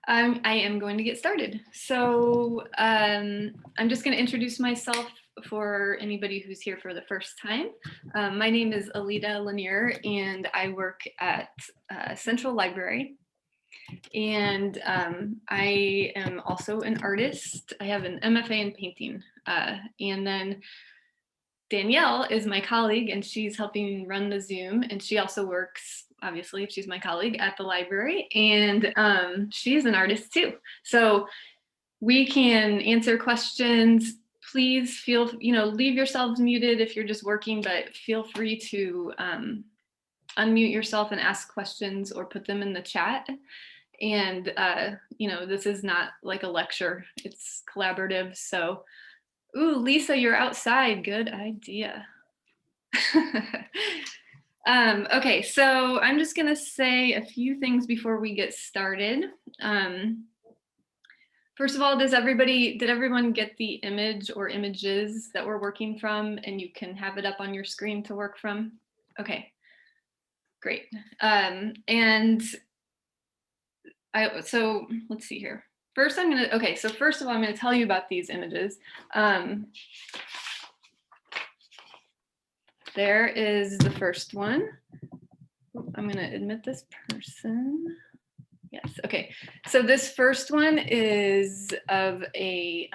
I am going to get started. So I'm just going to introduce myself for anybody who's here for the first time. My name is Alita Lanier, and I work at Central Library. And I am also an artist. I have an MFA in painting. And then Danielle is my colleague, and she's helping run the Zoom, and she also works, obviously, if she's my colleague, at the library, and she's an artist too. So we can answer questions. Please feel, leave yourselves muted if you're just working, but feel free to unmute yourself and ask questions or put them in the chat. And, this is not like a lecture, it's collaborative. So ooh, Lisa, you're outside. Good idea. Okay, so I'm just going to say a few things before we get started. First of all, did everyone get the image or images that we're working from, and you can have it up on your screen to work from? Okay, great. So let's see here. First, first of all, I'm gonna tell you about these images. There is the first one. I'm gonna admit this person. Yes, okay. So this first one is of a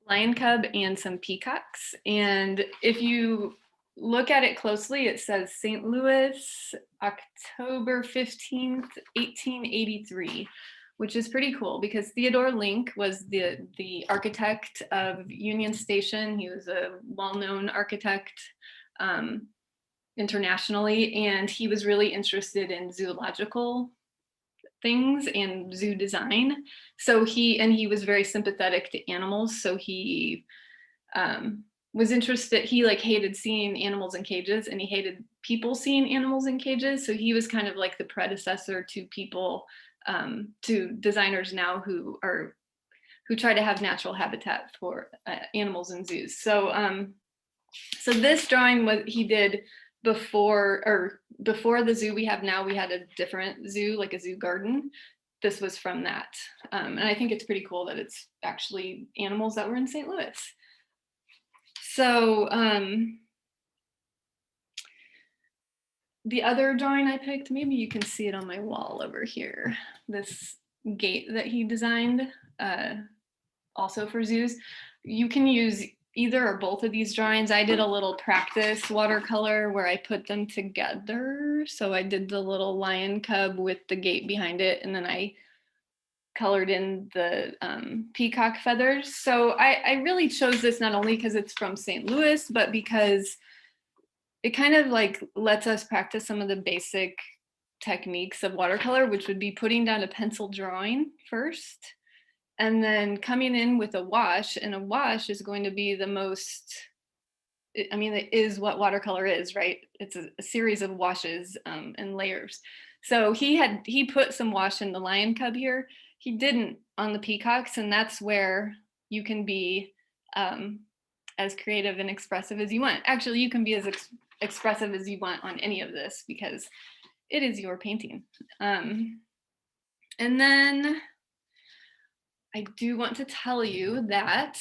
lion cub and some peacocks. And if you look at it closely, it says St. Louis, October 15th, 1883, which is pretty cool because Theodore Link was the architect of Union Station. He was a well-known architect internationally, and he was really interested in zoological things and zoo design. So he was very sympathetic to animals. So he was interested, he hated seeing animals in cages, and he hated people seeing animals in cages. So he was kind of like the predecessor to people, to designers now who try to have natural habitat for animals in zoos. So this drawing he did before the zoo we have now. We had a different zoo, like a zoo garden. This was from that. And I think it's pretty cool that it's actually animals that were in St. Louis. So the other drawing I picked, maybe you can see it on my wall over here, this gate that he designed, also for zoos. You can use either or both of these drawings. I did a little practice watercolor where I put them together. So I did the little lion cub with the gate behind it, and then I colored in the peacock feathers. So I really chose this not only because it's from St. Louis, but because it kind of lets us practice some of the basic techniques of watercolor, which would be putting down a pencil drawing first, and then coming in with a wash. And a wash is going to be the most, it is what watercolor is, right? It's a series of washes and layers. So he put some wash in the lion cub here. He didn't on the peacocks, and that's where you can be as creative and expressive as you want. Actually, you can be as expressive as you want on any of this because it is your painting. And then I do want to tell you that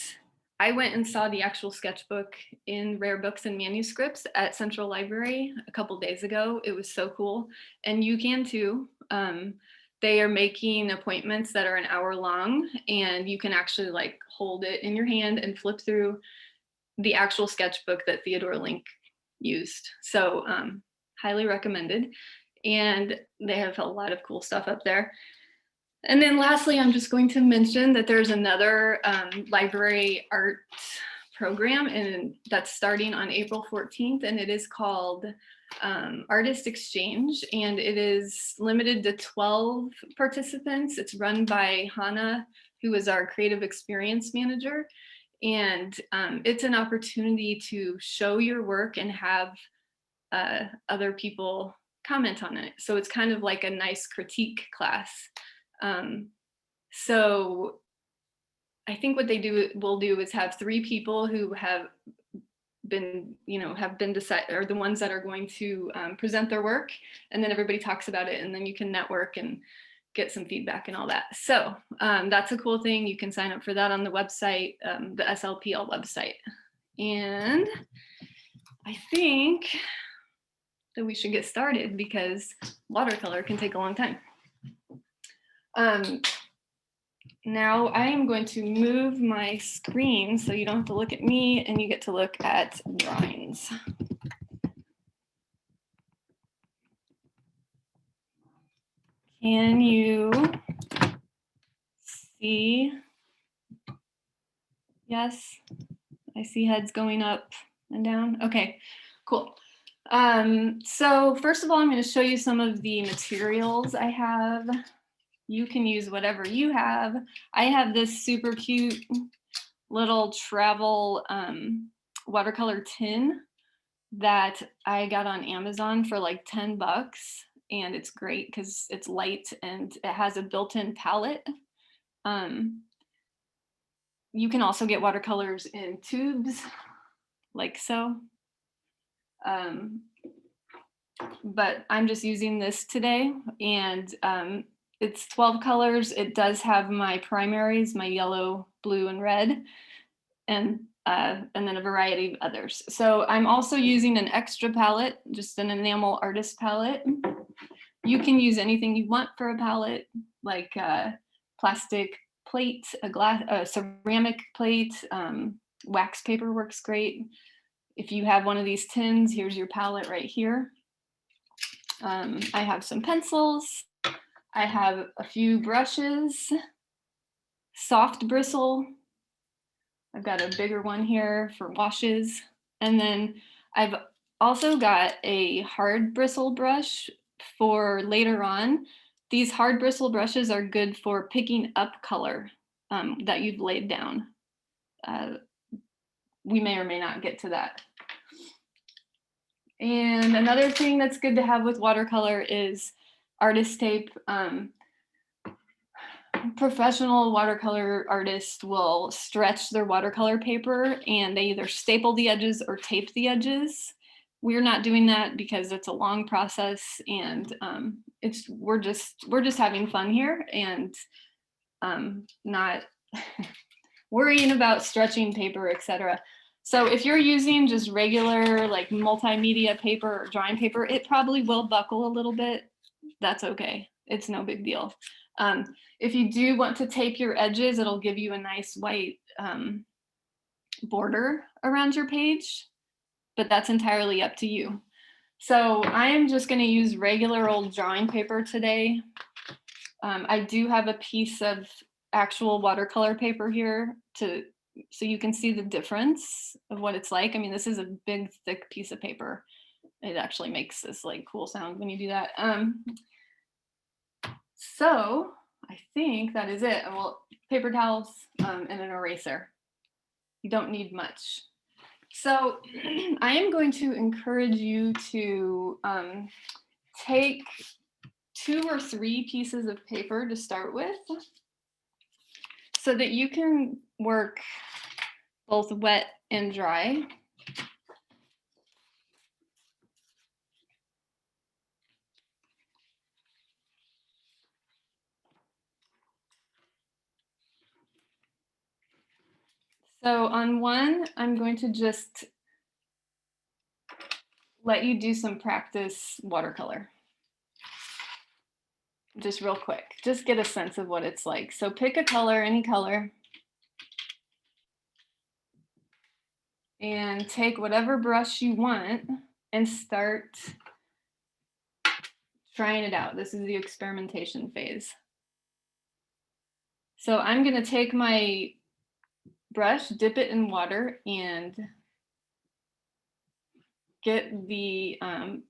I went and saw the actual sketchbook in Rare Books and Manuscripts at Central Library a couple days ago. It was so cool, and you can too. They are making appointments that are an hour long, and you can actually hold it in your hand and flip through the actual sketchbook that Theodore Link used. So highly recommended. And they have a lot of cool stuff up there. And then lastly, I'm just going to mention that there's another library art program, and that's starting on April 14th, and it is called Artist Exchange, and it is limited to 12 participants. It's run by Hannah, who is our creative experience manager, and it's an opportunity to show your work and have other people comment on it. So it's kind of like a nice critique class. So I think what they will do is have 3 people who have been, have been decided, are the ones that are going to present their work, and then everybody talks about it, and then you can network and get some feedback and all that. So that's a cool thing. You can sign up for that on the website, the SLPL website. And I think that we should get started because watercolor can take a long time. Now I am going to move my screen so you don't have to look at me and you get to look at drawings. Can you see? Yes, I see heads going up and down. Okay, cool. So first of all, I'm going to show you some of the materials I have. You can use whatever you have. I have this super cute little travel watercolor tin that I got on Amazon for like 10 bucks. And it's great because it's light and it has a built-in palette. You can also get watercolors in tubes like so. But I'm just using this today, and it's 12 colors. It does have my primaries, my yellow, blue, and red, and then a variety of others. So I'm also using an extra palette, just an enamel artist palette. You can use anything you want for a palette, like plastic plate, a ceramic plate, wax paper works great. If you have one of these tins, here's your palette right here. I have some pencils. I have a few brushes, soft bristle. I've got a bigger one here for washes. And then I've also got a hard bristle brush for later on. These hard bristle brushes are good for picking up color that you've laid down. We may or may not get to that. And another thing that's good to have with watercolor is artist tape. Professional watercolor artists will stretch their watercolor paper and they either staple the edges or tape the edges. We're not doing that because it's a long process, and we're just having fun here and not worrying about stretching paper, etc. So if you're using just regular like multimedia paper or drawing paper, it probably will buckle a little bit. That's okay. It's no big deal. If you do want to tape your edges, it'll give you a nice white border around your page, but that's entirely up to you. So I am just going to use regular old drawing paper today. I do have a piece of actual watercolor paper here so you can see the difference of what it's like. I mean, this is a big, thick piece of paper. It actually makes this like cool sound when you do that. So I think that is it. Well, paper towels and an eraser. You don't need much. So I am going to encourage you to take 2 or 3 pieces of paper to start with so that you can work both wet and dry. So on one, I'm going to just let you do some practice watercolor. Just real quick, just get a sense of what it's like. So pick a color, any color, and take whatever brush you want and start trying it out. This is the experimentation phase. So I'm going to take my brush, dip it in water, and get the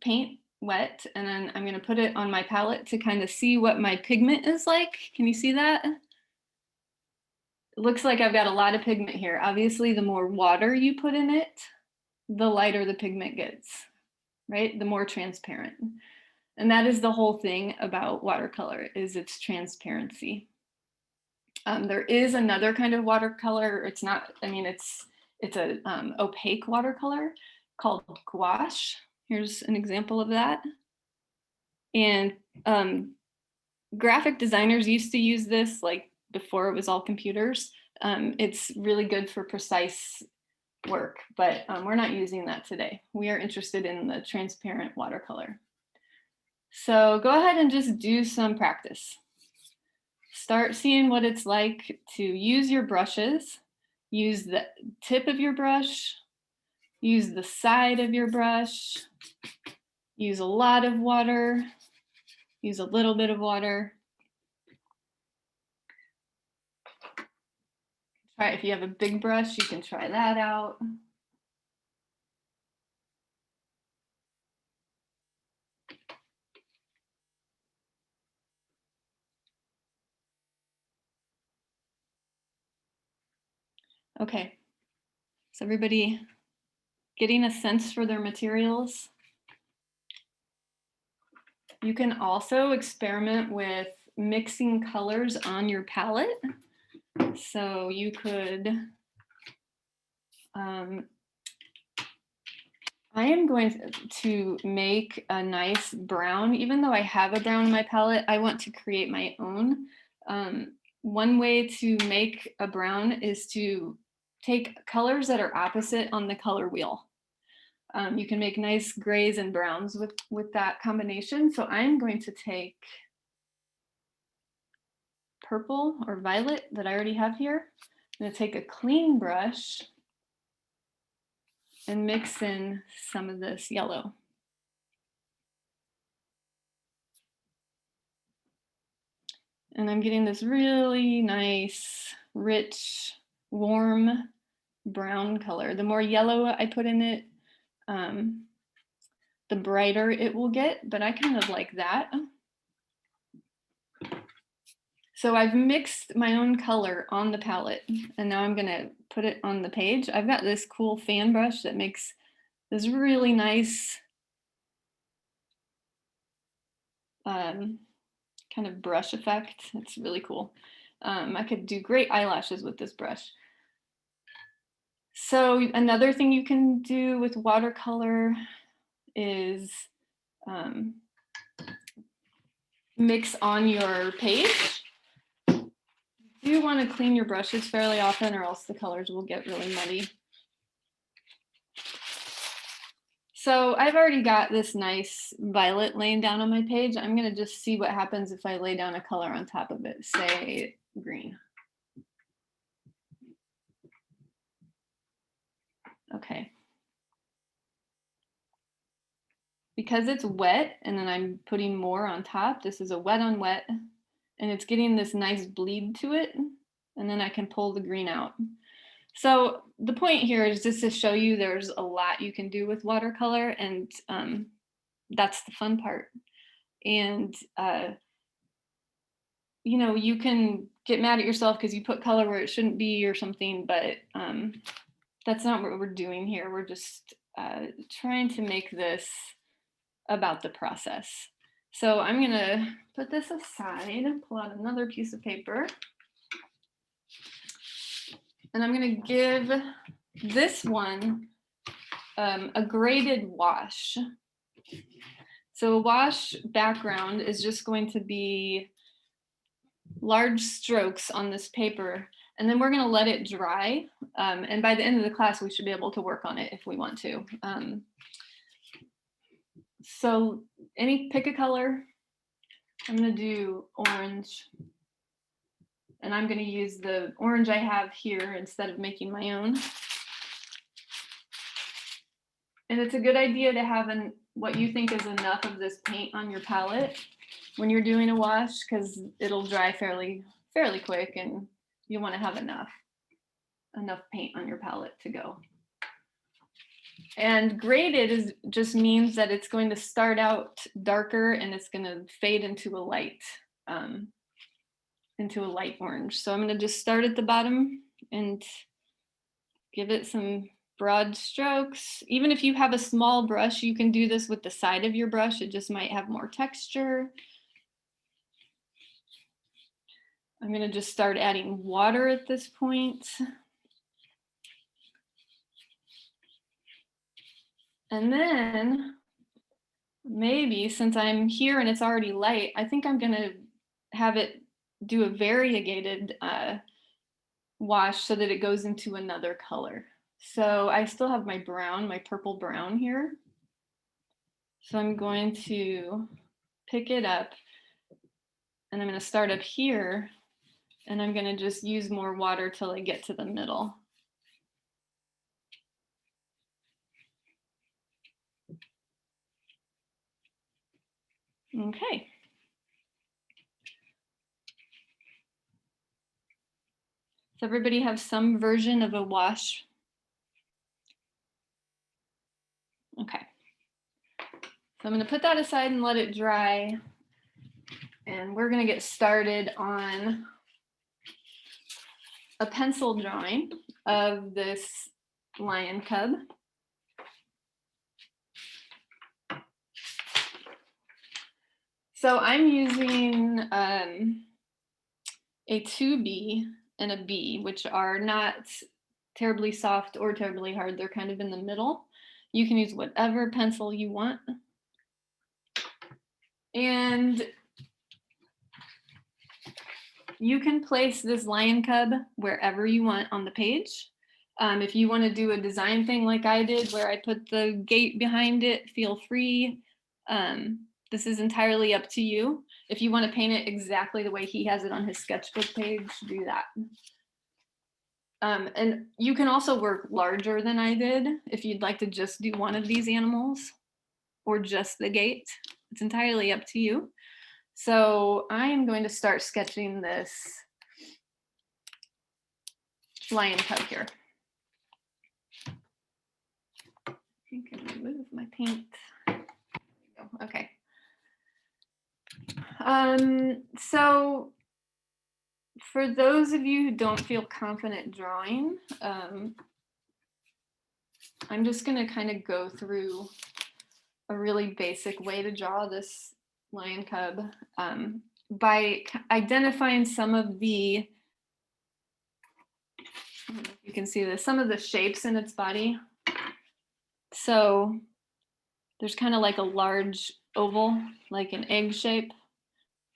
paint wet, and then I'm going to put it on my palette to kind of see what my pigment is like. Can you see that? It looks like I've got a lot of pigment here. Obviously, the more water you put in it, the lighter the pigment gets, right? The more transparent. And that is the whole thing about watercolor, is its transparency. There is another kind of watercolor. It's not, I mean, it's it's a opaque watercolor called gouache. Here's an example of that. And graphic designers used to use this like before it was all computers. It's really good for precise work, but we're not using that today. We are interested in the transparent watercolor. So go ahead and just do some practice. Start seeing what it's like to use your brushes. Use the tip of your brush, use the side of your brush, use a lot of water, use a little bit of water. Try, if you have a big brush, you can try that out. Okay, so everybody getting a sense for their materials. You can also experiment with mixing colors on your palette. So you could, I am going to make a nice brown. Even though I have a brown in my palette, I want to create my own. One way to make a brown is to take colors that are opposite on the color wheel. You can make nice grays and browns with that combination. So I'm going to take purple or violet that I already have here. I'm going to take a clean brush and mix in some of this yellow. And I'm getting this really nice, rich, warm brown color. The more yellow I put in it, the brighter it will get, but I kind of like that. So I've mixed my own color on the palette, and now I'm gonna put it on the page. I've got this cool fan brush that makes this really nice kind of brush effect. It's really cool. I could do great eyelashes with this brush. So another thing you can do with watercolor is mix on your page. You want to clean your brushes fairly often or else the colors will get really muddy. So I've already got this nice violet laying down on my page. I'm going to just see what happens if I lay down a color on top of it, say green. Okay. Because it's wet and then I'm putting more on top, this is a wet on wet, and it's getting this nice bleed to it, and then I can pull the green out. So the point here is just to show you there's a lot you can do with watercolor, and that's the fun part. And you know, you can get mad at yourself because you put color where it shouldn't be or something, but that's not what we're doing here. We're just trying to make this about the process. So I'm gonna put this aside, pull out another piece of paper, and I'm gonna give this one a graded wash. So a wash background is just going to be large strokes on this paper, and then we're going to let it dry. And by the end of the class, we should be able to work on it if we want to. So pick a color. I'm going to do orange. And I'm going to use the orange I have here instead of making my own. And it's a good idea to have what you think is enough of this paint on your palette when you're doing a wash, because it'll dry fairly quick, and you want to have enough paint on your palette to go. And graded just means that it's going to start out darker and it's going to fade into a light orange. So I'm going to just start at the bottom and give it some broad strokes. Even if you have a small brush, you can do this with the side of your brush. It just might have more texture. I'm going to just start adding water at this point. And then maybe since I'm here and it's already light, I think I'm gonna have it do a variegated wash so that it goes into another color. So I still have my brown, my purple brown here. So I'm going to pick it up and I'm going to start up here and I'm going to just use more water till I get to the middle. Okay. Does everybody have some version of a wash? Okay. So I'm going to put that aside and let it dry. And we're going to get started on a pencil drawing of this lion cub. So I'm using a 2B and a B, which are not terribly soft or terribly hard. They're kind of in the middle. You can use whatever pencil you want. And you can place this lion cub wherever you want on the page. If you want to do a design thing like I did, where I put the gate behind it, feel free. This is entirely up to you. If you want to paint it exactly the way he has it on his sketchbook page, do that. And you can also work larger than I did if you'd like to just do one of these animals or just the gate. It's entirely up to you. So I am going to start sketching this lion cub here. You can remove my paint. Okay. So for those of you who don't feel confident drawing, I'm just going to kind of go through a really basic way to draw this lion cub by identifying some of the, I don't know if you can see this, some of the shapes in its body. So there's kind of like a large oval, like an egg shape,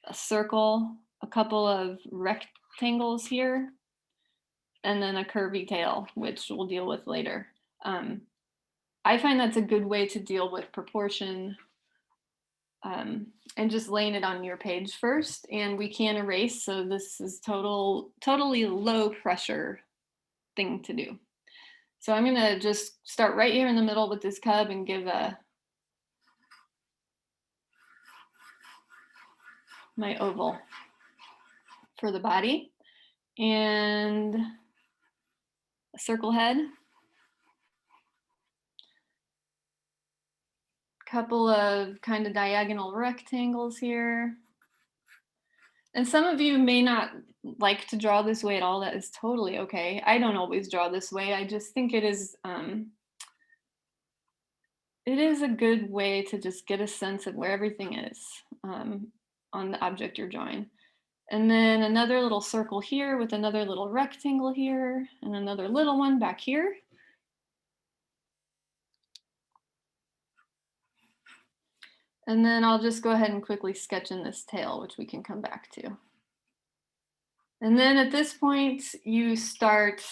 a circle, a couple of rectangles here, and then a curvy tail, which we'll deal with later. I find that's a good way to deal with proportion and just laying it on your page first. And we can erase, so this is totally low pressure thing to do. So I'm gonna just start right here in the middle with this cub and give my oval for the body and a circle head. Couple of kind of diagonal rectangles here. And some of you may not like to draw this way at all. That is totally okay. I don't always draw this way. I just think it is a good way to just get a sense of where everything is on the object you're drawing. And then another little circle here with another little rectangle here and another little one back here. And then I'll just go ahead and quickly sketch in this tail, which we can come back to. And then at this point, you start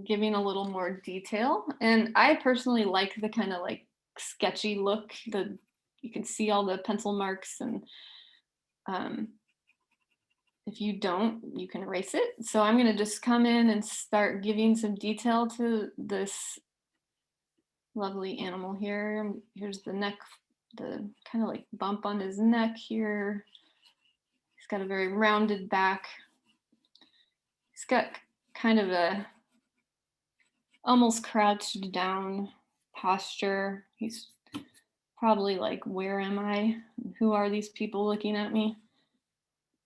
giving a little more detail. And I personally like the kind of like sketchy look. You can see all the pencil marks, and if you don't, you can erase it. So I'm going to just come in and start giving some detail to this lovely animal here. Here's the neck, the kind of like bump on his neck here. He's got a very rounded back. He's got kind of a almost crouched down posture. He's probably like, where am I? Who are these people looking at me?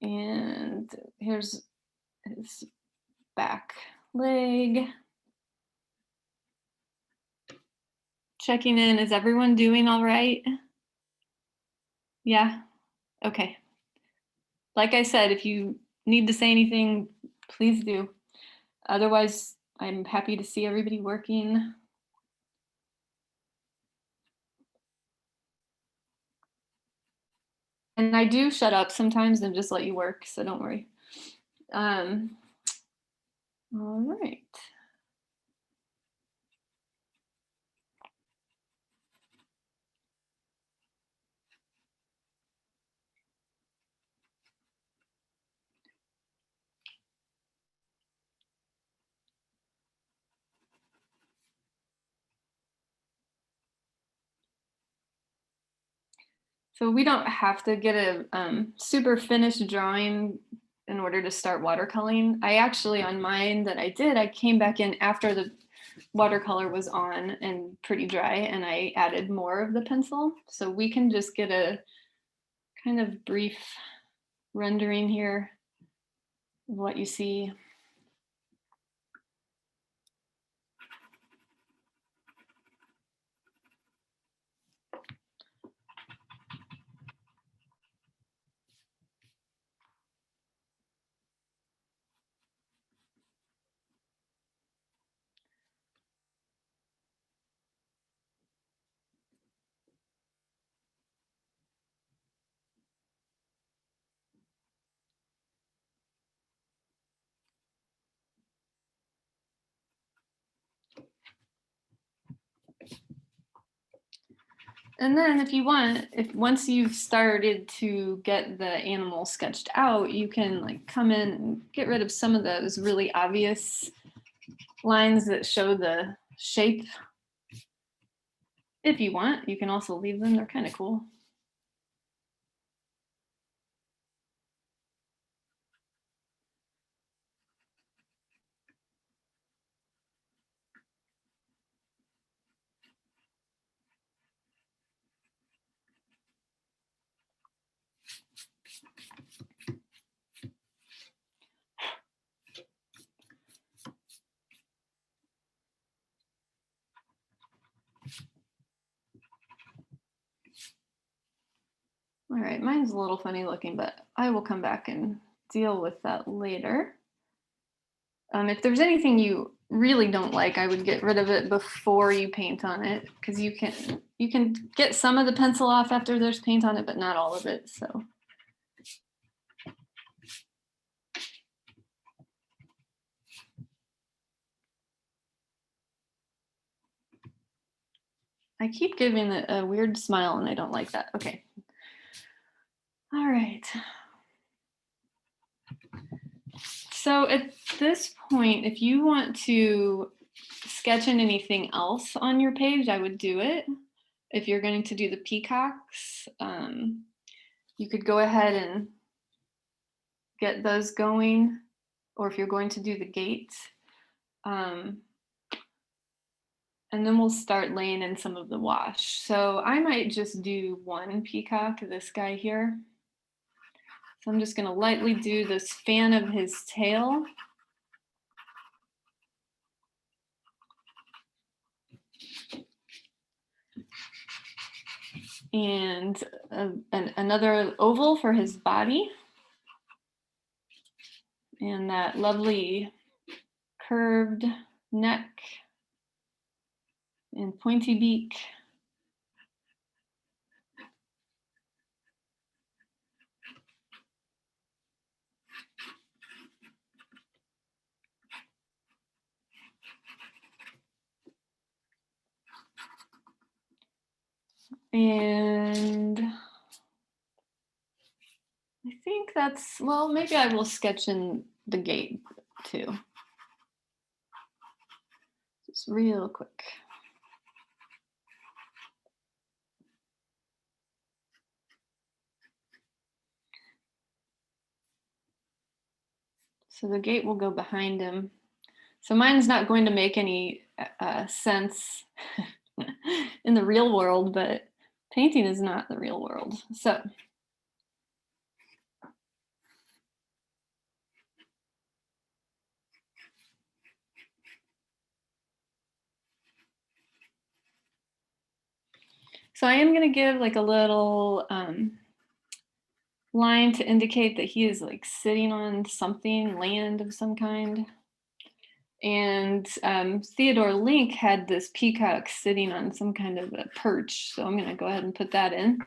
And here's his back leg. Checking in, is everyone doing all right? Yeah, okay. Like I said, if you need to say anything, please do. Otherwise, I'm happy to see everybody working. And I do shut up sometimes and just let you work, so don't worry. All right. So we don't have to get a super finished drawing in order to start watercoloring. I actually, on mine that I did, I came back in after the watercolor was on and pretty dry, and I added more of the pencil. So we can just get a kind of brief rendering here of what you see. And then if you want, if once you've started to get the animal sketched out, you can like come in and get rid of some of those really obvious lines that show the shape. If you want, you can also leave them, they're kind of cool. All right, mine's a little funny looking, but I will come back and deal with that later. If there's anything you really don't like, I would get rid of it before you paint on it, because you can get some of the pencil off after there's paint on it, but not all of it. So I keep giving it a weird smile and I don't like that. Okay. All right. So at this point, if you want to sketch in anything else on your page, I would do it. If you're going to do the peacocks, you could go ahead and get those going. Or if you're going to do the gates, and then we'll start laying in some of the wash. So I might just do one peacock, this guy here. So I'm just going to lightly do this fan of his tail. And another oval for his body. And that lovely curved neck and pointy beak. And I think that's, well, maybe I will sketch in the gate too. Just real quick. So the gate will go behind him. So mine's not going to make any sense in the real world, but painting is not the real world. So I am going to give like a little line to indicate that he is like sitting on something, land of some kind. And Theodore Link had this peacock sitting on some kind of a perch. So I'm going to go ahead and put that in.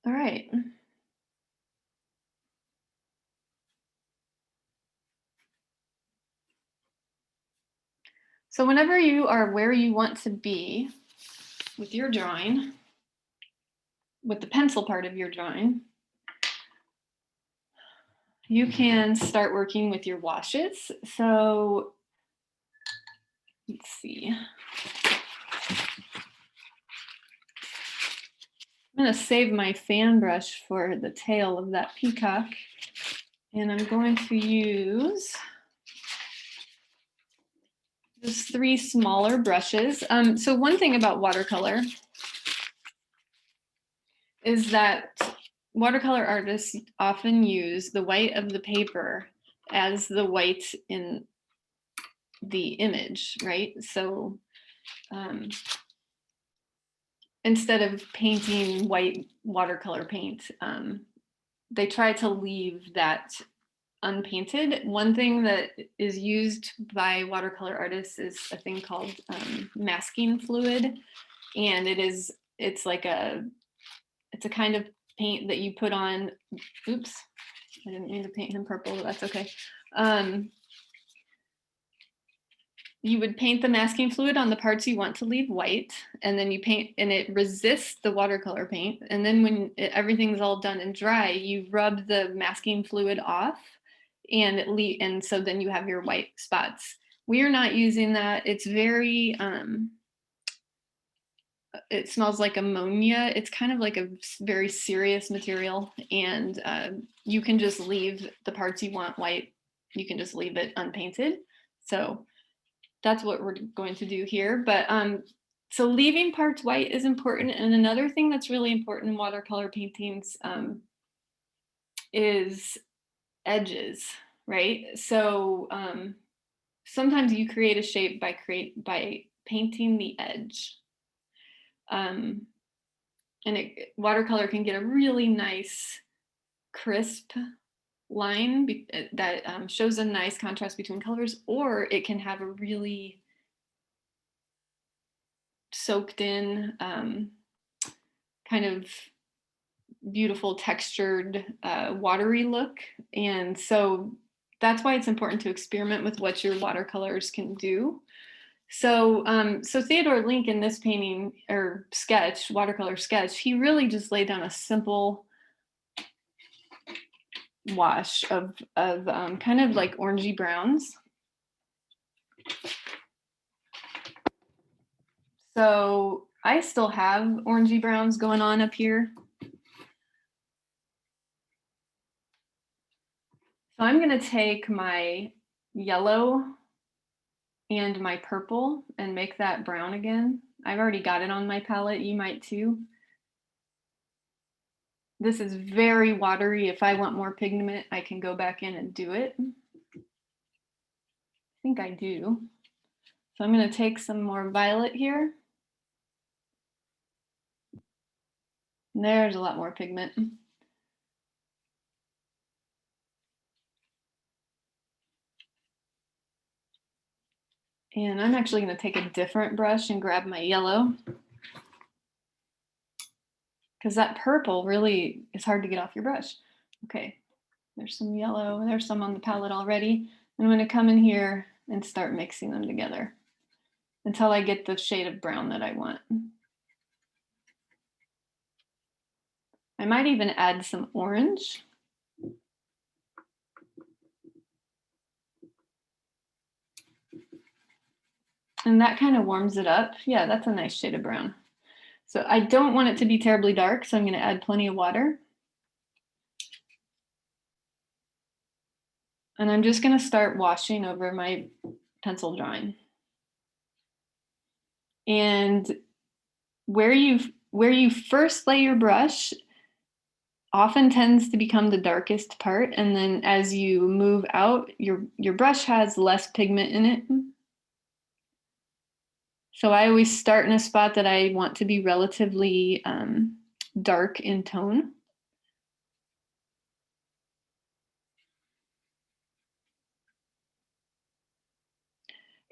All right. So whenever you are where you want to be with your drawing, with the pencil part of your drawing, you can start working with your washes. So let's see. I'm going to save my fan brush for the tail of that peacock. And I'm going to use just 3 smaller brushes. So one thing about watercolor is that watercolor artists often use the white of the paper as the white in the image, right? So instead of painting white watercolor paint, they try to leave that unpainted. One thing that is used by watercolor artists is a thing called masking fluid, and it's a kind of paint that you put on. Oops, I didn't mean to paint him purple, but that's okay. You would paint the masking fluid on the parts you want to leave white, and then you paint, and it resists the watercolor paint. And then when everything's all done and dry, you rub the masking fluid off, and so then you have your white spots. We are not using that. It's very, it smells like ammonia. It's kind of like a very serious material, and you can just leave the parts you want white. You can just leave it unpainted. So that's what we're going to do here. But so leaving parts white is important. And another thing that's really important in watercolor paintings is edges, right? So sometimes you create a shape by painting the edge. And watercolor can get a really nice, crisp line that shows a nice contrast between colors, or it can have a really soaked in kind of beautiful textured watery look. And so that's why it's important to experiment with what your watercolors can do. So so Theodore Link in this painting or sketch, watercolor sketch, he really just laid down a simple wash of kind of like orangey browns. So I still have orangey browns going on up here. So I'm going to take my yellow and my purple and make that brown again. I've already got it on my palette. You might too. This is very watery. If I want more pigment, I can go back in and do it. I think I do. So I'm going to take some more violet here. And there's a lot more pigment. And I'm actually going to take a different brush and grab my yellow, because that purple really is hard to get off your brush. Okay, there's some yellow. There's some on the palette already. I'm going to come in here and start mixing them together until I get the shade of brown that I want. I might even add some orange. And that kind of warms it up. Yeah, that's a nice shade of brown. So I don't want it to be terribly dark, so I'm going to add plenty of water. And I'm just going to start washing over my pencil drawing. And where you first lay your brush often tends to become the darkest part, and then as you move out, your brush has less pigment in it. So I always start in a spot that I want to be relatively dark in tone.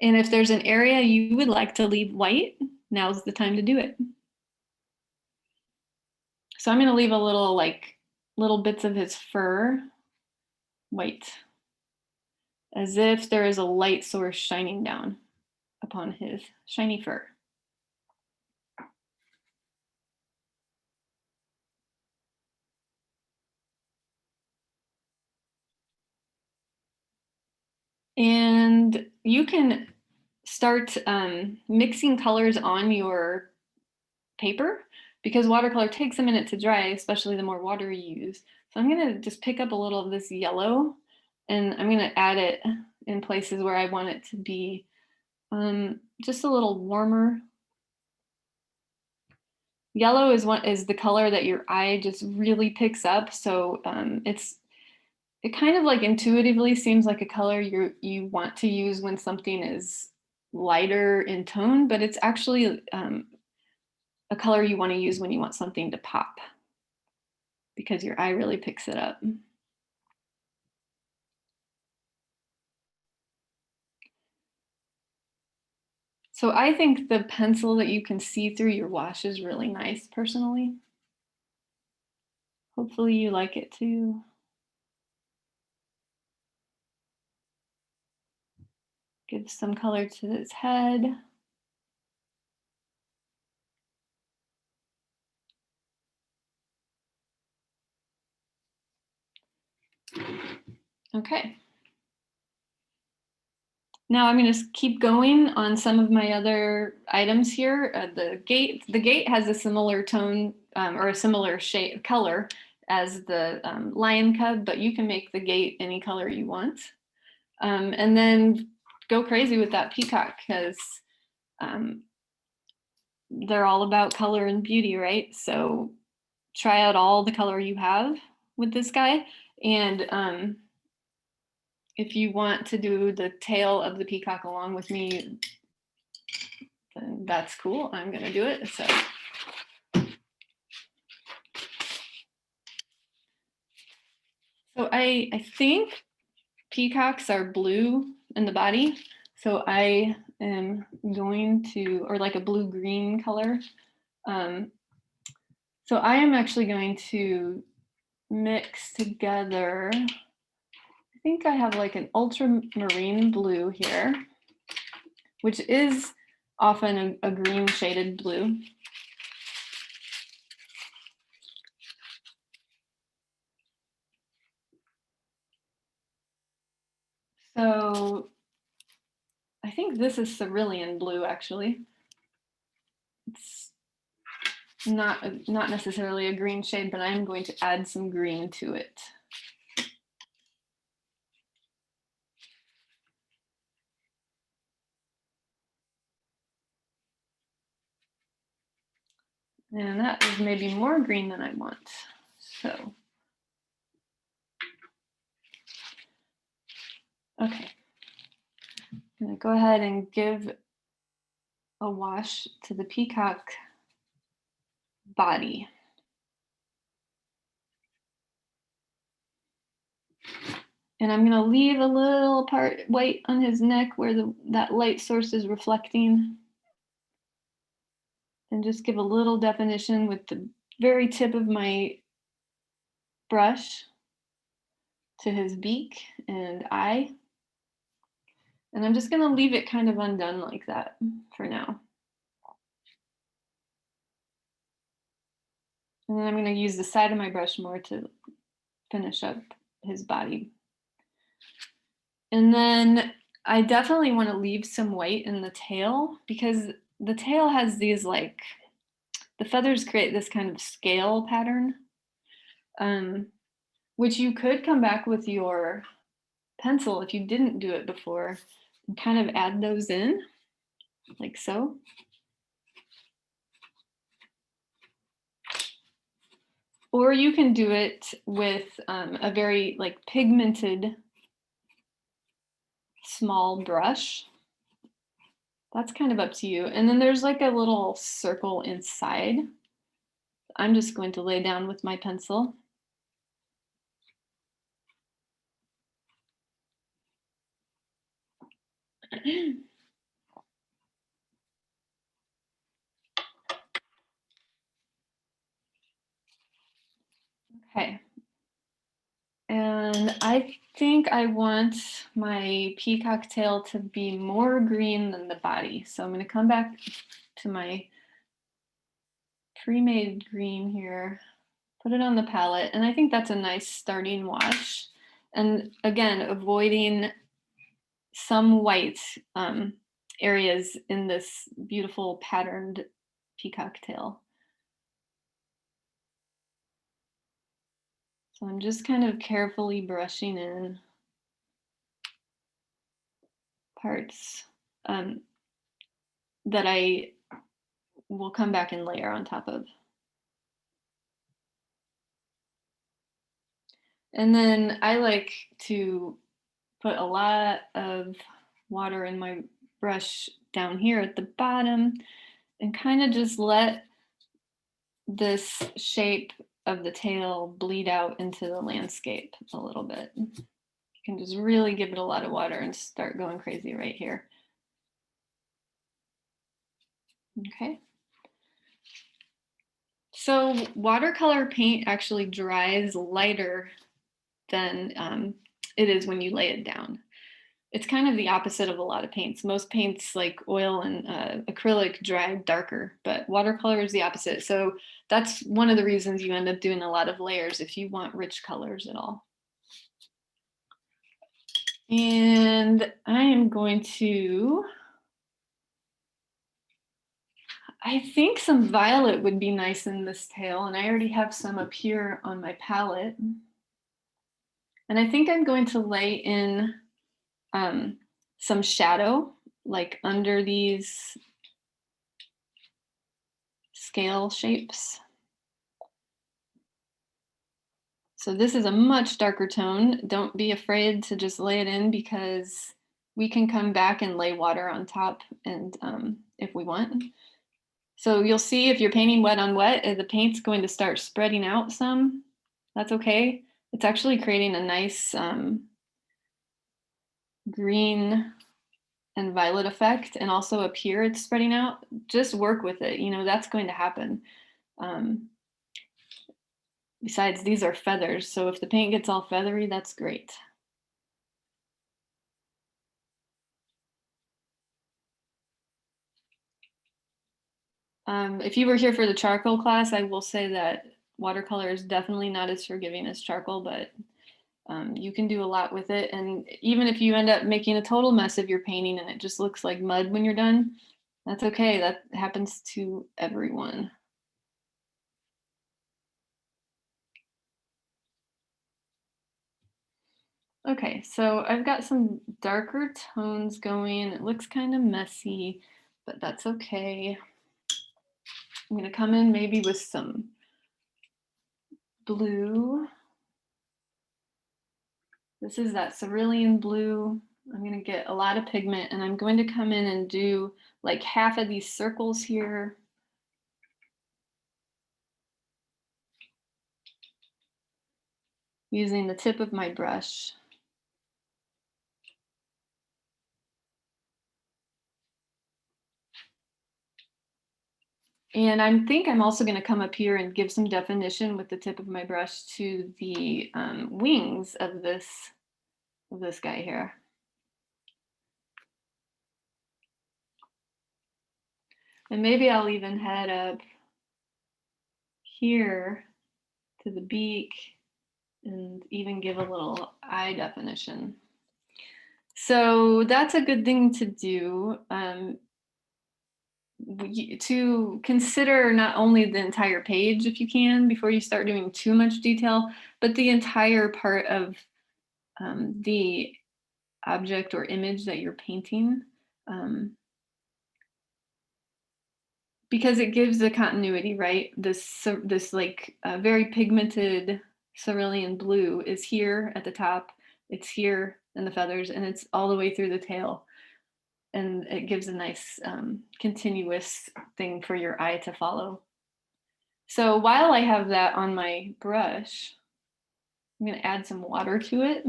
And if there's an area you would like to leave white, now's the time to do it. So I'm going to leave a little little bits of his fur white, as if there is a light source shining down upon his shiny fur. And you can start mixing colors on your paper, because watercolor takes a minute to dry, especially the more water you use. So I'm going to just pick up a little of this yellow, and I'm going to add it in places where I want it to be just a little warmer. Yellow is the color that your eye just really picks up. So it kind of like intuitively seems like a color you want to use when something is lighter in tone, but it's actually a color you want to use when you want something to pop, because your eye really picks it up. So I think the pencil that you can see through your wash is really nice, personally. Hopefully you like it too. Give some color to his head. Okay. Now I'm going to keep going on some of my other items here. The gate has a similar tone or a similar shade color as the lion cub, but you can make the gate any color you want. And then go crazy with that peacock, because they're all about color and beauty, right? So try out all the color you have with this guy. And if you want to do the tail of the peacock along with me, then that's cool. I'm going to do it. So I think peacocks are blue in the body. So I am going to, or like a blue-green color. So I am actually going to mix together, I think I have like an ultramarine blue here, which is often a green shaded blue. So I think this is cerulean blue, actually. It's not necessarily a green shade, but I'm going to add some green to it. And that is maybe more green than I want. So, okay. I'm gonna go ahead and give a wash to the peacock body. And I'm gonna leave a little part white on his neck where that light source is reflecting. And just give a little definition with the very tip of my brush to his beak and eye. And I'm just gonna leave it kind of undone like that for now. And then I'm gonna use the side of my brush more to finish up his body. And then I definitely want to leave some white in the tail, because the tail has these the feathers create this kind of scale pattern, which you could come back with your pencil if you didn't do it before and kind of add those in like so. Or you can do it with a very pigmented small brush. That's kind of up to you. And then there's like a little circle inside. I'm just going to lay down with my pencil. Okay. And I think I want my peacock tail to be more green than the body. So I'm going to come back to my pre-made green here, put it on the palette, and I think that's a nice starting wash. And again, avoiding some white areas in this beautiful patterned peacock tail. So I'm just kind of carefully brushing in parts that I will come back and layer on top of. And then I like to put a lot of water in my brush down here at the bottom and kind of just let this shape of the tail bleed out into the landscape a little bit. You can just really give it a lot of water and start going crazy right here. Okay. So watercolor paint actually dries lighter than it is when you lay it down. It's kind of the opposite of a lot of paints. Most paints like oil and acrylic dry darker, but watercolor is the opposite. So that's one of the reasons you end up doing a lot of layers if you want rich colors at all. And I am going to, I think some violet would be nice in this tail, and I already have some up here on my palette. And I think I'm going to lay in some shadow, like under these scale shapes. So this is a much darker tone. Don't be afraid to just lay it in because we can come back and lay water on top and if we want. So you'll see if you're painting wet on wet, the paint's going to start spreading out some. That's okay. It's actually creating a nice green and violet effect. And also up here, it's spreading out. Just work with it. You know, that's going to happen. Besides, these are feathers. So if the paint gets all feathery, that's great. If you were here for the charcoal class, I will say that watercolor is definitely not as forgiving as charcoal, but you can do a lot with it. And even if you end up making a total mess of your painting and it just looks like mud when you're done, that's okay. That happens to everyone. Okay, so I've got some darker tones going. It looks kind of messy, but that's okay. I'm gonna come in maybe with some blue. This is that cerulean blue. I'm going to get a lot of pigment and I'm going to come in and do like half of these circles here. Using the tip of my brush. And I think I'm also going to come up here and give some definition with the tip of my brush to the wings of this guy here. And maybe I'll even head up here to the beak and even give a little eye definition. So that's a good thing to do. To consider not only the entire page if you can before you start doing too much detail, but the entire part of the object or image that you're painting. Because it gives the continuity, right? This like very pigmented cerulean blue is here at the top, it's here in the feathers, and it's all the way through the tail. And it gives a nice continuous thing for your eye to follow. So while I have that on my brush, I'm going to add some water to it.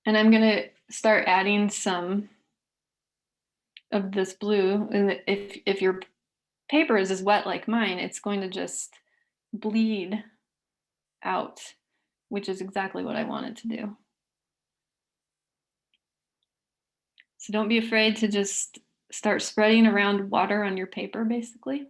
And I'm going to start adding some of this blue. And if your paper is as wet like mine, it's going to just bleed out, which is exactly what I wanted to do. So don't be afraid to just start spreading around water on your paper, basically.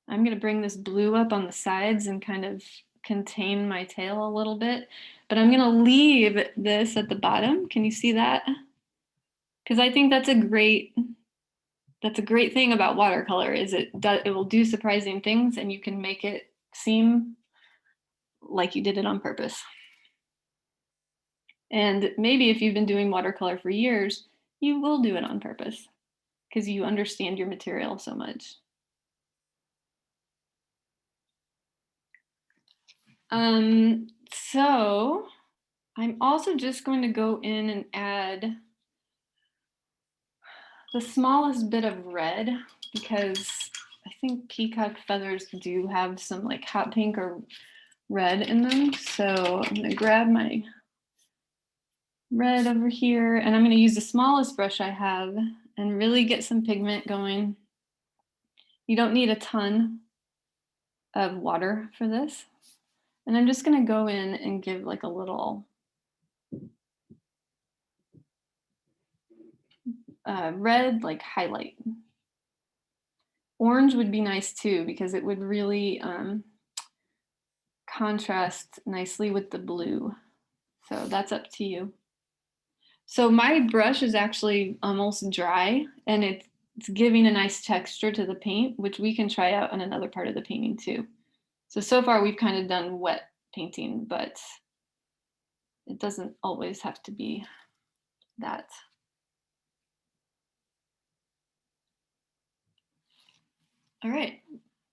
I'm going to bring this blue up on the sides and kind of contain my tail a little bit, but I'm going to leave this at the bottom. Can you see that? Because I think that's a great thing about watercolor is it will do surprising things and you can make it seem like you did it on purpose. And maybe if you've been doing watercolor for years, you will do it on purpose because you understand your material so much. So I'm also just going to go in and add the smallest bit of red because I think peacock feathers do have some like hot pink or red in them. So I'm going to grab my red over here and I'm going to use the smallest brush I have and really get some pigment going. You don't need a ton of water for this. And I'm just going to go in and give like a little red like highlight. Orange would be nice too because it would really contrast nicely with the blue. So that's up to you. So my brush is actually almost dry and it's giving a nice texture to the paint, which we can try out on another part of the painting too. So far we've kind of done wet painting, but it doesn't always have to be that. All right,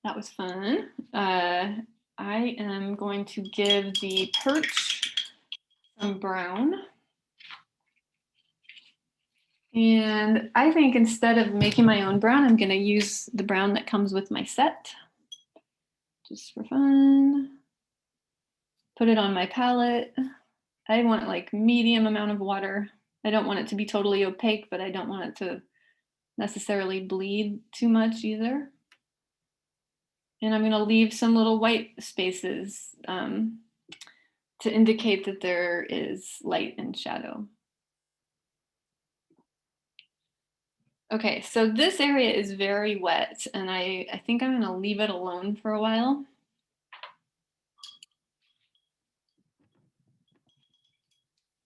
that was fun. I am going to give the perch some brown. And I think instead of making my own brown, I'm going to use the brown that comes with my set, just for fun. Put it on my palette. I want like medium amount of water. I don't want it to be totally opaque, but I don't want it to necessarily bleed too much either. And I'm going to leave some little white spaces to indicate that there is light and shadow. Okay, so this area is very wet and I think I'm going to leave it alone for a while.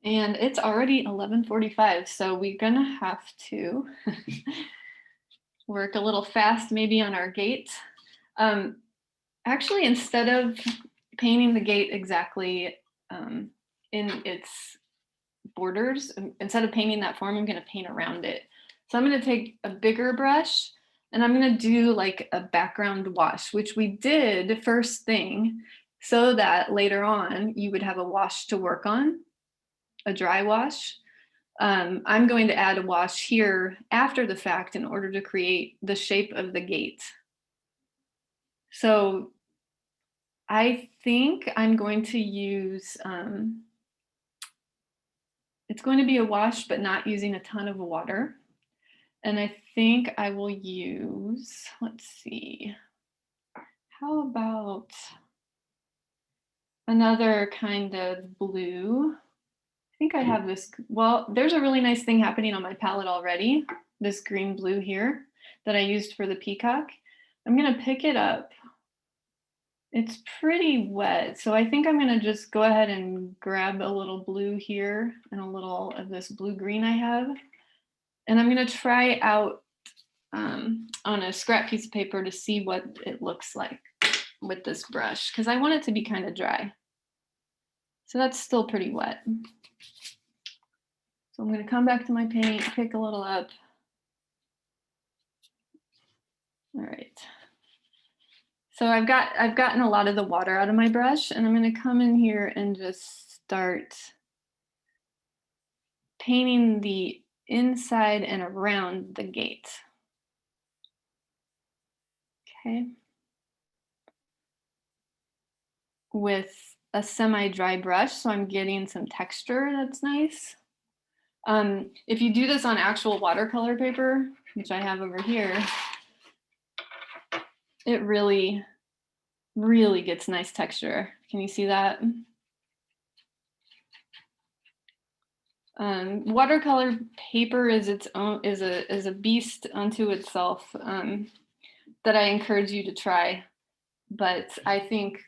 And it's already 11:45, so we're gonna have to work a little fast maybe on our gate. Actually, instead of painting the gate exactly in its borders, instead of painting that form, I'm gonna paint around it. So I'm gonna take a bigger brush and I'm gonna do like a background wash, which we did first thing, so that later on you would have a wash to work on, a dry wash. I'm going to add a wash here after the fact in order to create the shape of the gate. So I think I'm going to use, it's going to be a wash, but not using a ton of water. And I think I will use, let's see, how about another kind of blue? I think I have this, well, there's a really nice thing happening on my palette already, this green blue here that I used for the peacock. I'm gonna pick it up. It's pretty wet, so I think I'm gonna just go ahead and grab a little blue here and a little of this blue-green I have. And I'm gonna try out on a scrap piece of paper to see what it looks like with this brush, because I want it to be kind of dry. So that's still pretty wet. So I'm going to come back to my paint, pick a little up. All right. So I've gotten a lot of the water out of my brush, and I'm going to come in here and just start painting the inside and around the gate. Okay. With a semi-dry brush, so I'm getting some texture that's nice. If you do this on actual watercolor paper, which I have over here, it really, really gets nice texture. Can you see that? Watercolor paper is its own is a beast unto itself that I encourage you to try. But I think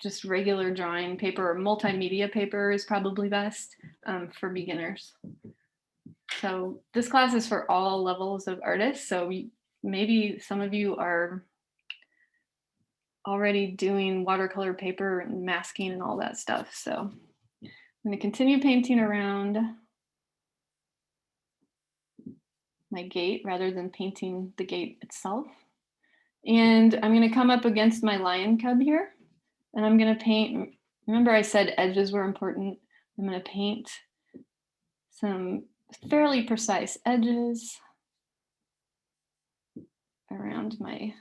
just regular drawing paper or multimedia paper is probably best for beginners. So this class is for all levels of artists. So maybe some of you are already doing watercolor paper and masking and all that stuff. So I'm going to continue painting around my gate rather than painting the gate itself. And I'm going to come up against my lion cub here, and I'm going to paint. Remember I said edges were important. I'm going to paint some fairly precise edges around my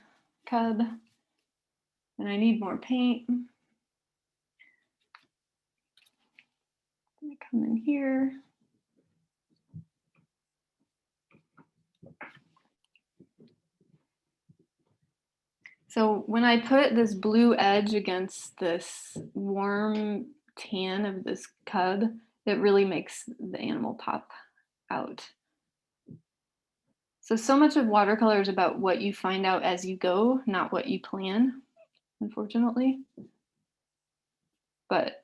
cub. And I need more paint. I'm going to come in here. So when I put this blue edge against this warm tan of this cub, it really makes the animal pop out. So much of watercolor is about what you find out as you go, not what you plan, unfortunately. But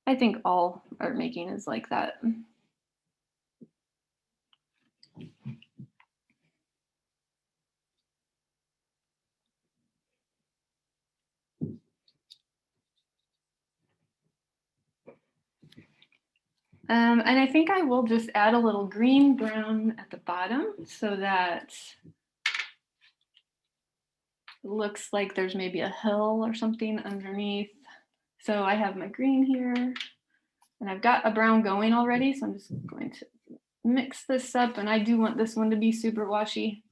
I think all art making is like that. And I think I will just add a little green brown at the bottom so that it looks like there's maybe a hill or something underneath. So I have my green here, and I've got a brown going already, so I'm just going to mix this up, and I do want this one to be super washy.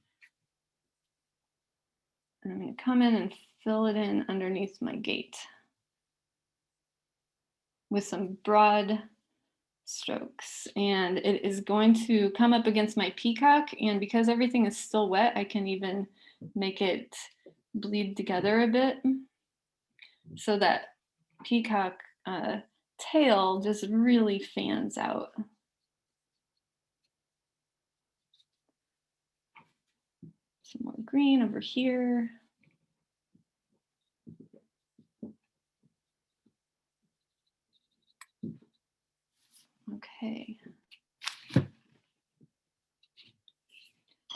And I'm going to come in and fill it in underneath my gate with some broad strokes. And it is going to come up against my peacock, and because everything is still wet, I can even make it bleed together a bit so that peacock tail just really fans out. Some more green over here. Okay.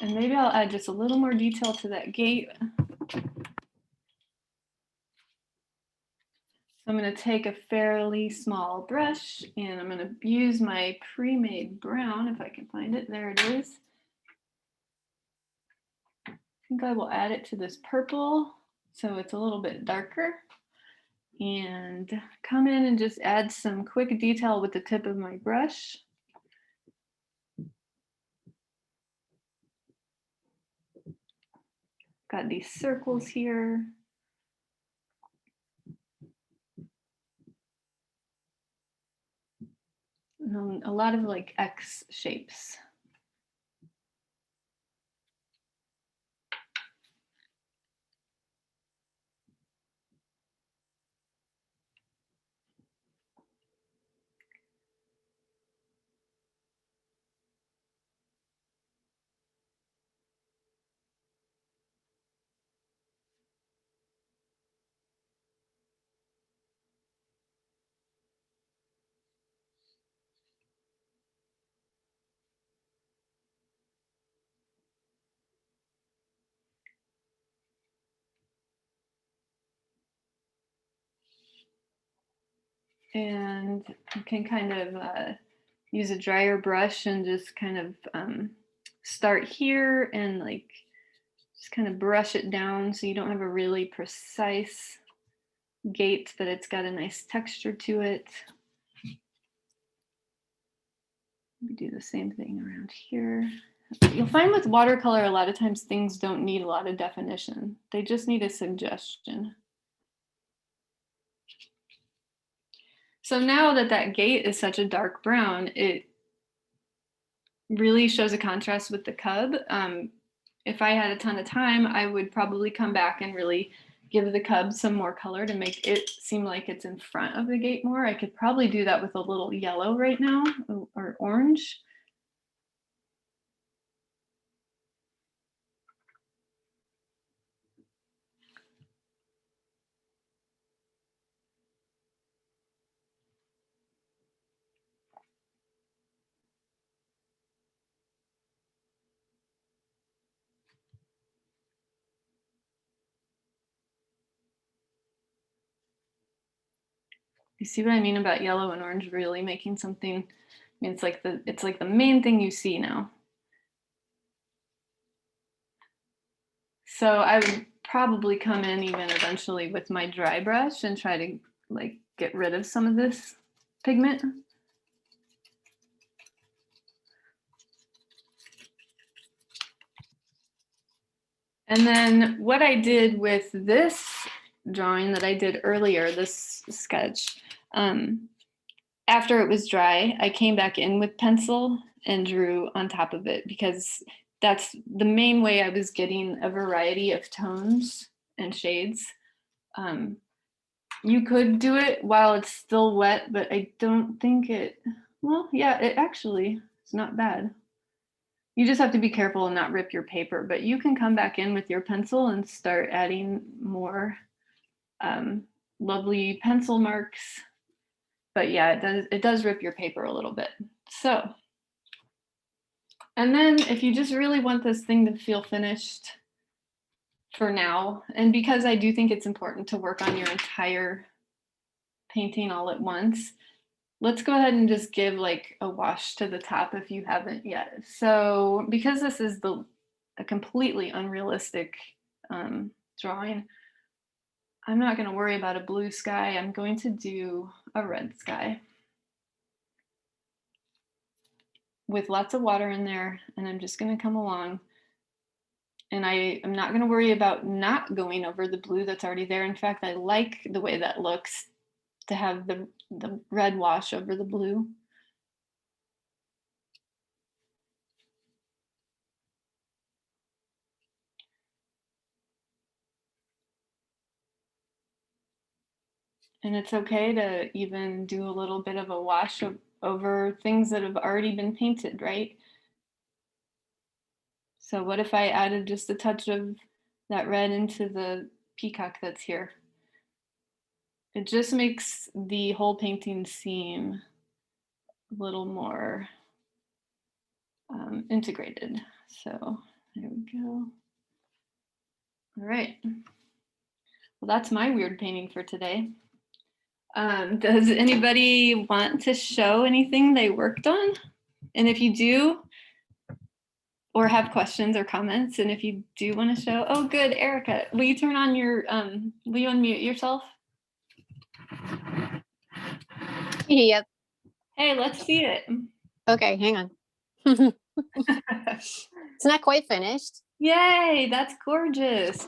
And maybe I'll add just a little more detail to that gate. So I'm going to take a fairly small brush, and I'm going to use my pre-made brown, if I can find it. There it is. I think I will add it to this purple so it's a little bit darker, and come in and just add some quick detail with the tip of my brush. Got these circles here. And a lot of like X shapes. And you can kind of use a drier brush and just kind of start here and like just kind of brush it down so you don't have a really precise gate, but it's got a nice texture to it. We do the same thing around here. You'll find with watercolor a lot of times things don't need a lot of definition. They just need a suggestion. So now that that gate is such a dark brown, it really shows a contrast with the cub. If I had a ton of time, I would probably come back and really give the cub some more color to make it seem like it's in front of the gate more. I could probably do that with a little yellow right now, or orange. You see what I mean about yellow and orange really making something, I mean, it's like the main thing you see now. So I would probably come in even eventually with my dry brush and try to like get rid of some of this pigment. And then what I did with this drawing that I did earlier, this sketch, after it was dry, I came back in with pencil and drew on top of it, because that's the main way I was getting a variety of tones and shades. You could do it while it's still wet, but I don't think it, well, yeah, it actually is not bad. You just have to be careful and not rip your paper, but you can come back in with your pencil and start adding more lovely pencil marks. But yeah, it does rip your paper a little bit. So, and then if you just really want this thing to feel finished for now, and because I do think it's important to work on your entire painting all at once, let's go ahead and just give like a wash to the top if you haven't yet. So because this is a completely unrealistic drawing, I'm not going to worry about a blue sky. I'm going to do a red sky with lots of water in there, and I'm just going to come along, and I am not going to worry about not going over the blue that's already there. In fact, I like the way that looks, to have the red wash over the blue. And it's okay to even do a little bit of a wash over things that have already been painted, right? So what if I added just a touch of that red into the peacock that's here? It just makes the whole painting seem a little more integrated. So there we go. All right. Well, that's my weird painting for today. Does anybody want to show anything they worked on? And if you do, or have questions or comments, and if you do want to show, oh good, Erica, will you turn on your, will you unmute yourself? Yep. Hey, let's see it. Okay, hang on. It's not quite finished. Yay, that's gorgeous.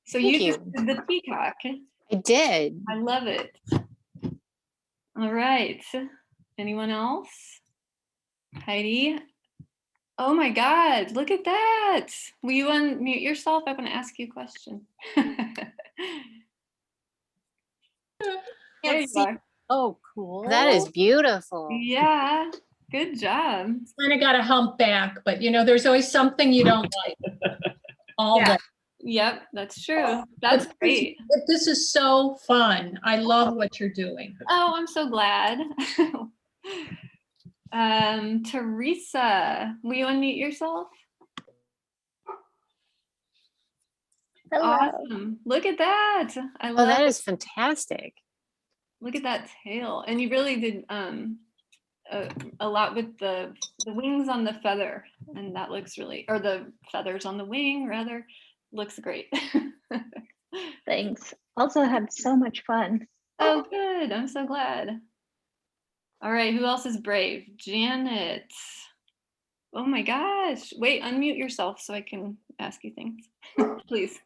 So Thank you you. just did the peacock. I did. I love it. All right. Anyone else? Heidi? Oh my God, look at that. Will you unmute yourself? I want to ask you a question. There you are. Oh, cool. That is beautiful. Yeah, good job. Kind of got a hump back, but you know, there's always something you don't like. All Yeah. day. Yep, that's true. That's great. This is so fun. I love what you're doing. Oh, I'm so glad. Teresa, will you unmute yourself? Hello. Awesome. Look at that. I Oh, love that it. is fantastic. Look at that tail. And you really did a lot with the wings on the feather. And that looks really, or the feathers on the wing rather, looks great. Thanks. Also had so much fun. Oh, good. I'm so glad. All right, who else is brave? Janet. Oh my gosh. Wait, unmute yourself so I can ask you things, please.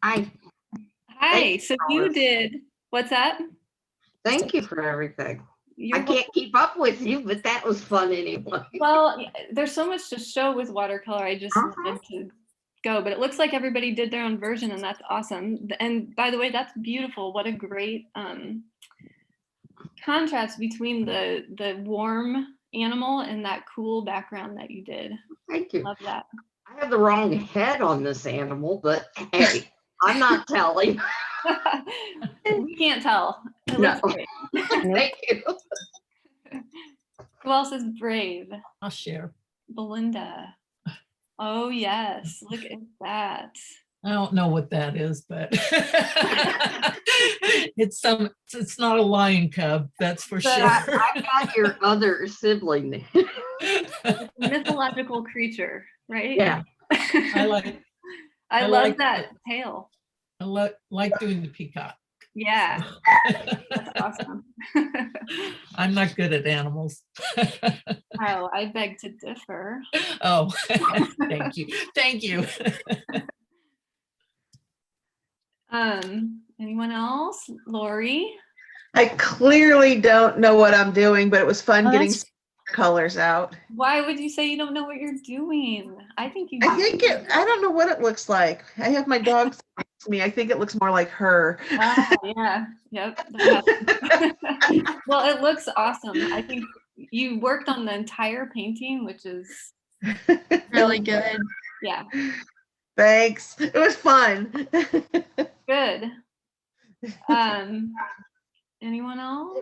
Hi. Hi, so you did What's that? Thank you for everything. You're I can't keep up with you, but that was fun anyway. Well, there's so much to show with watercolor. I just wanted to go, but it looks like everybody did their own version, and that's awesome. And by the way, that's beautiful. What a great contrast between the warm animal and that cool background that you did. Thank you. Love that. I have the wrong head on this animal, but hey, I'm not telling. We can't tell. It No. looks great. Thank you. Who else is brave? I'll share. Belinda. Oh yes, look at that. I don't know what that is, but it's not a lion cub, that's for But sure. I got your other sibling. Mythological creature, right? Yeah. I like I I love like that tail. like doing the peacock. Yeah, that's awesome. I'm not good at animals. Oh, I beg to differ. Oh, thank you. Thank you. Anyone else? Lori? I clearly don't know what I'm doing, but it was fun Oh, getting that's- colors out. Why would you say you don't know what you're doing? I think you I do. think I don't know what it looks like. I have my dog next to me. I think it looks more like her. Ah, yeah, yep. Well, it looks awesome. I think you worked on the entire painting, which is Really good. yeah, Thanks. It was fun. good. Anyone else?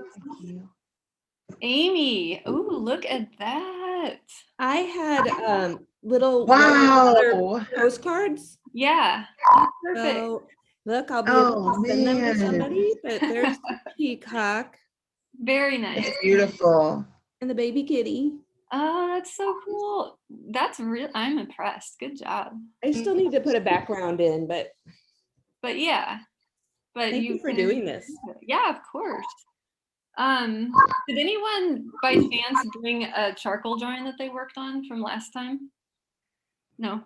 Amy. Ooh, look at that. I had little watercolor Wow. postcards. Yeah, perfect. So look, I'll be able Oh, to send them to man. somebody. But there's the peacock Very nice. It's beautiful. and the baby kitty. Oh, that's so cool. That's real. I'm impressed. Good job. I still need to put a background in, but But yeah, but thank you for can- doing this. Yeah, of course. Did anyone by chance bring a charcoal drawing that they worked on from last time? No,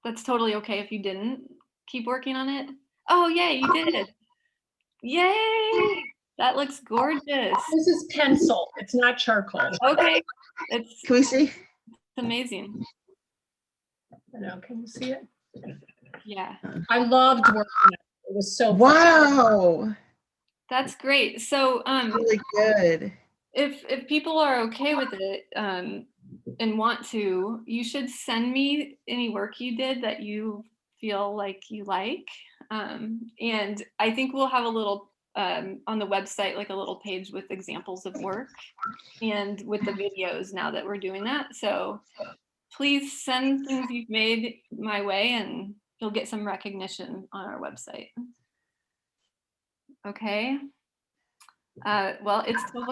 that's totally okay if you didn't. Keep working on it. Oh, yeah, you did. Yay! That looks gorgeous. This is pencil, it's not charcoal. Okay, it's Can we see? amazing. Now, can you see it? Yeah, I loved working on it. It was so fun. Wow. that's great. So, Really good. if people are okay with it and want to, you should send me any work you did that you feel like you like. And I think we'll have a little on the website, like a little page with examples of work and with the videos now that we're doing that. So please send things you've made my way and you'll get some recognition on our website. Okay. Well, it's 12